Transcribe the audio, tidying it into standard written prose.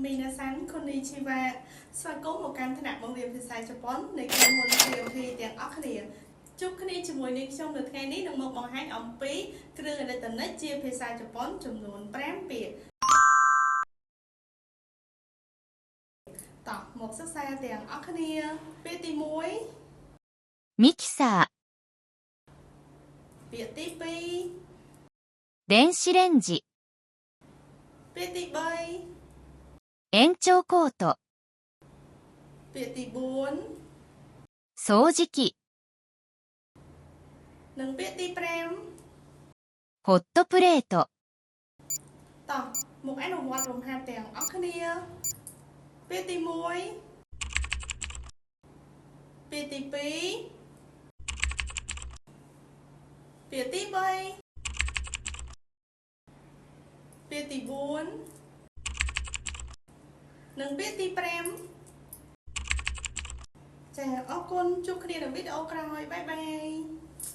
Minasan konnichiwa ស្វាគមន៍មកកាន់ថ្នាក់បង្រៀនភាសាជប៉ុននៃក្រុមហ៊ុន CMT ទាំងអស់គ្នាជួបគ្នាជាមួយនឹងខ្ញុំនៅថ្ងៃនេះនឹងមកបង្ហាញអំពីគ្រឿងអេឡិចត្រូនិកជាភាសាជប៉ុនចំនួន5ពាក្យតោះមកសិក្សាទាំងអស់គ្នាពាក្យទី1ミキサー、ពាក្យទី2電子レンジ、ពាក្យទី3延長コート、ពាក្យទី4掃除機、និងពាក្យទី5ホットプレート。តោះមកអនុវត្តលំហាត់ទាំងអស់គ្នាពាក្យទី1ពាក្យទី2ពាក្យទី3ពាក្យទី4និងពាក្យទី5ចាអរគុណជួបគ្នានៅវីដេអូក្រោយបាយបាយ